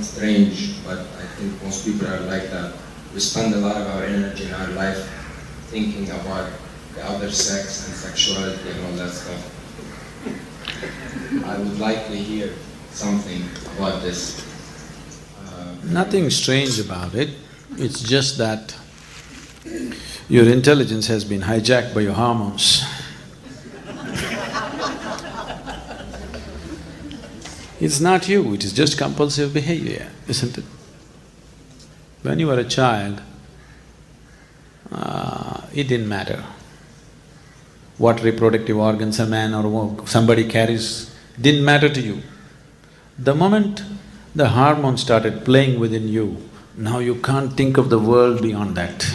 sound strange, but I think most people are like that. We spend a lot of our energy in our life thinking about the other sex and sexuality and all that stuff. I would like to hear something about this. Nothing strange about it, it's just that your intelligence has been hijacked by your hormones. It's not you, it is just compulsive behavior, isn't it? When you were a child, it didn't matter what reproductive organs a man or somebody carries, didn't matter to you. The moment the hormone started playing within you, now you can't think of the world beyond that.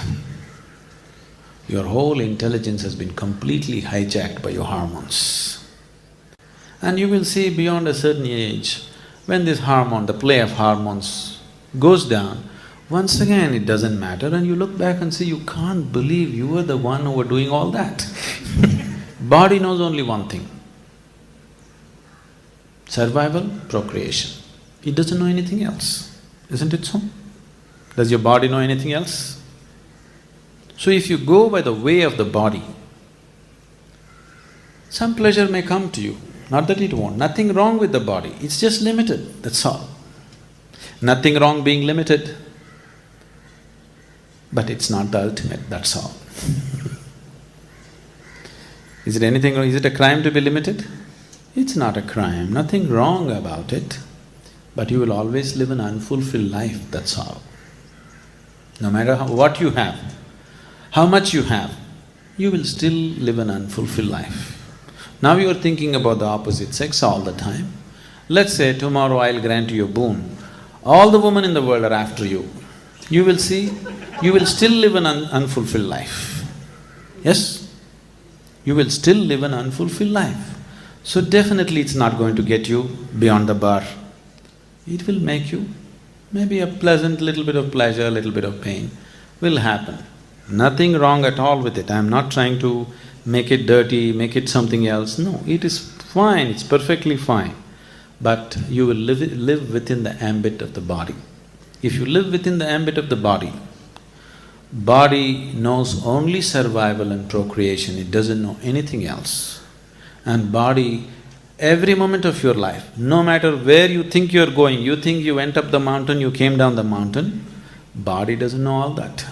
Your whole intelligence has been completely hijacked by your hormones. And you will see beyond a certain age, when this hormone, the play of hormones goes down, once again it doesn't matter and you look back and say, you can't believe you were the one who were doing all that. Body knows only one thing: survival, procreation. It doesn't know anything else, isn't it so? Does your body know anything else? So if you go by the way of the body, some pleasure may come to you, not that it won't, nothing wrong with the body, it's just limited, that's all. Nothing wrong being limited, but it's not the ultimate, that's all. Is it anything wrong? Is it a crime to be limited? It's not a crime, nothing wrong about it, but you will always live an unfulfilled life, that's all. No matter what you have, how much you have, you will still live an unfulfilled life. Now you are thinking about the opposite sex all the time. Let's say tomorrow I'll grant you a boon, all the women in the world are after you. You will see, you will still live an unfulfilled life. Yes? You will still live an unfulfilled life. So definitely it's not going to get you beyond the bar. It will make you maybe a pleasant little bit of pleasure, little bit of pain will happen. Nothing wrong at all with it. I'm not trying to make it dirty, make it something else. No, it is fine, it's perfectly fine. But you will live within the ambit of the body. If you live within the ambit of the body, body knows only survival and procreation, it doesn't know anything else. And body, every moment of your life, no matter where you think you're going, you think you went up the mountain, you came down the mountain, body doesn't know all that.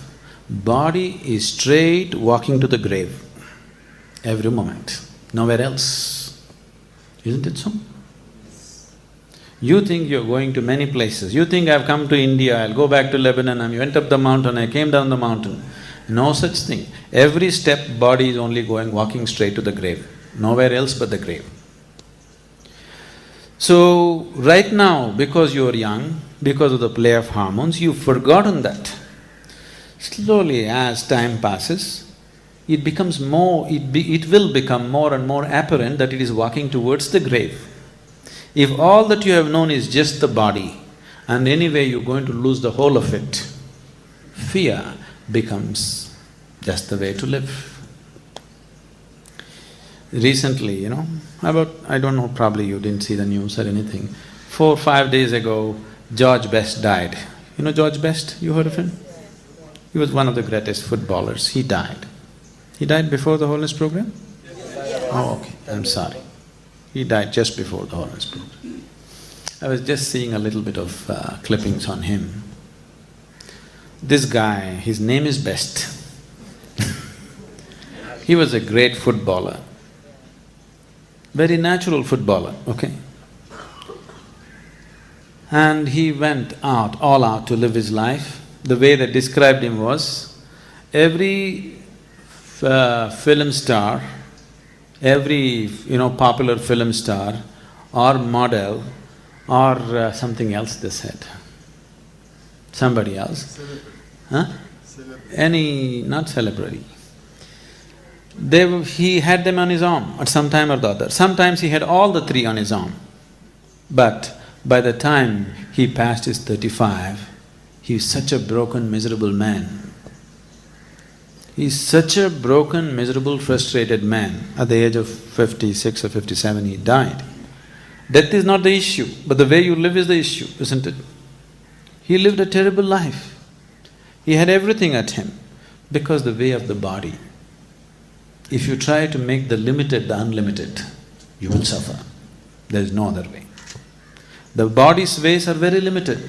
Body is straight walking to the grave, every moment, nowhere else. Isn't it so? You think you're going to many places, you think I've come to India, I'll go back to Lebanon, I went up the mountain, I came down the mountain. No such thing. Every step, body is only walking straight to the grave, nowhere else but the grave. So, right now, because you're young, because of the play of hormones, you've forgotten that. Slowly, as time passes, it becomes more… it will become more and more apparent that it is walking towards the grave. If all that you have known is just the body, and anyway you're going to lose the whole of it, fear becomes just the way to live. Recently, I don't know, probably you didn't see the news or anything, 4 or 5 days ago, George Best died. You know George Best? You heard of him? He was one of the greatest footballers, he died. He died before the Holiness program? Oh, okay, I'm sorry. He died just before the Holiness program. I was just seeing a little bit of clippings on him. This guy, his name is Best. He was a great footballer, very natural footballer, okay? And he went out, all out to live his life. The way they described him was, every film star, every popular film star or model or something else they said, somebody else, huh? Not celebrity. He had them on his arm at some time or the other. Sometimes he had all the three on his arm. But by the time he passed his 35, he was such a broken, miserable man. He's such a broken, miserable, frustrated man. At the age of 56 or 57, he died. Death is not the issue, but the way you live is the issue, isn't it? He lived a terrible life. He had everything at him because the way of the body. If you try to make the limited the unlimited, you will suffer. There is no other way. The body's ways are very limited.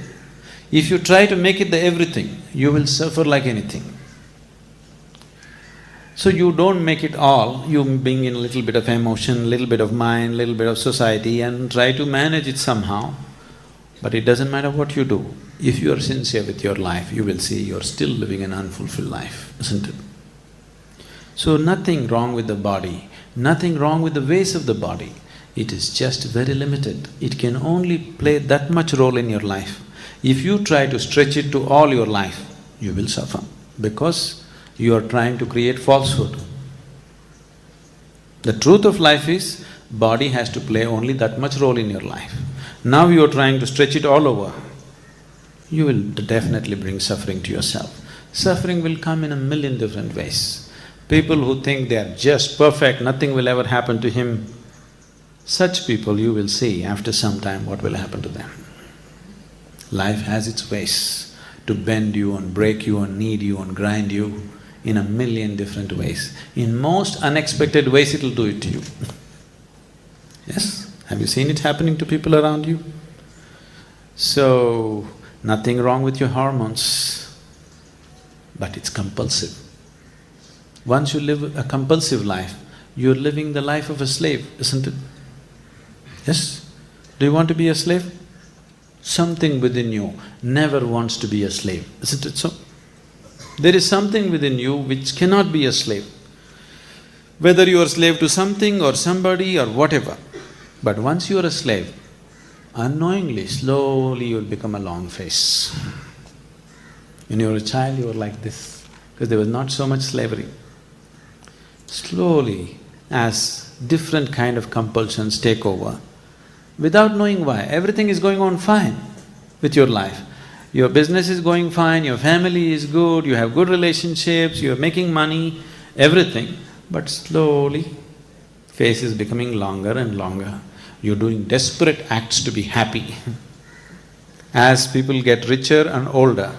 If you try to make it the everything, you will suffer like anything. So you don't make it all, you bring in a little bit of emotion, little bit of mind, little bit of society and try to manage it somehow. But it doesn't matter what you do. If you are sincere with your life, you will see you're still living an unfulfilled life, isn't it? So nothing wrong with the body, nothing wrong with the ways of the body. It is just very limited. It can only play that much role in your life. If you try to stretch it to all your life, you will suffer because you are trying to create falsehood. The truth of life is, body has to play only that much role in your life. Now you are trying to stretch it all over, you will definitely bring suffering to yourself. Suffering will come in a million different ways. People who think they are just perfect, nothing will ever happen to him, such people you will see after some time what will happen to them. Life has its ways to bend you and break you and knead you and grind you in a million different ways. In most unexpected ways it'll do it to you. Yes? Have you seen it happening to people around you? So, nothing wrong with your hormones, but it's compulsive. Once you live a compulsive life, you're living the life of a slave, isn't it? Yes? Do you want to be a slave? Something within you never wants to be a slave, isn't it so? There is something within you which cannot be a slave. Whether you are a slave to something or somebody or whatever, but once you are a slave, unknowingly, slowly you will become a long face. When you were a child, you were like this, because there was not so much slavery. Slowly, as different kind of compulsions take over, without knowing why, everything is going on fine with your life. Your business is going fine, your family is good, you have good relationships, you are making money, everything, but slowly, face is becoming longer and longer. You're doing desperate acts to be happy. As people get richer and older,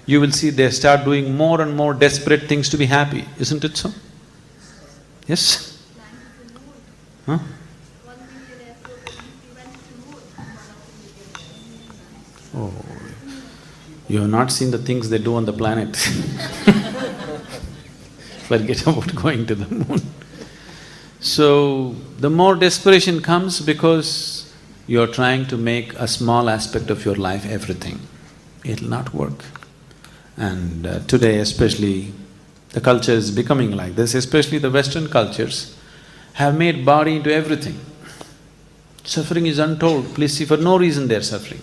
you will see they start doing more and more desperate things to be happy, isn't it so? Yes? Huh? Oh, you have not seen the things they do on the planet. Forget about going to the moon. So, the more desperation comes because you're trying to make a small aspect of your life everything. It'll not work. And today especially, the culture is becoming like this, especially the Western cultures have made body into everything. Suffering is untold, please see, for no reason they're suffering.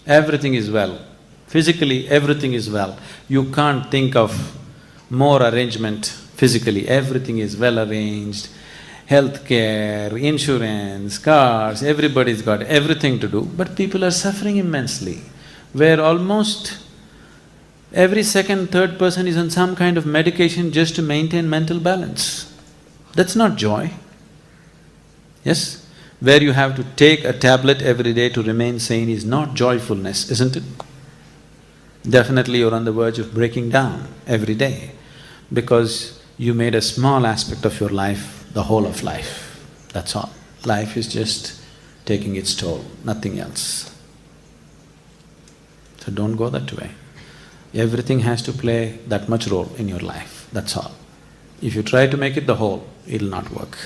Everything is well, physically everything is well. You can't think of more arrangement physically, everything is well arranged. Healthcare, insurance, cars, everybody's got everything to do, but people are suffering immensely, where almost every second, third person is on some kind of medication just to maintain mental balance. That's not joy. Yes? Where you have to take a tablet every day to remain sane is not joyfulness, isn't it? Definitely you're on the verge of breaking down every day because you made a small aspect of your life the whole of life, that's all. Life is just taking its toll, nothing else. So don't go that way. Everything has to play that much role in your life, that's all. If you try to make it the whole, it'll not work.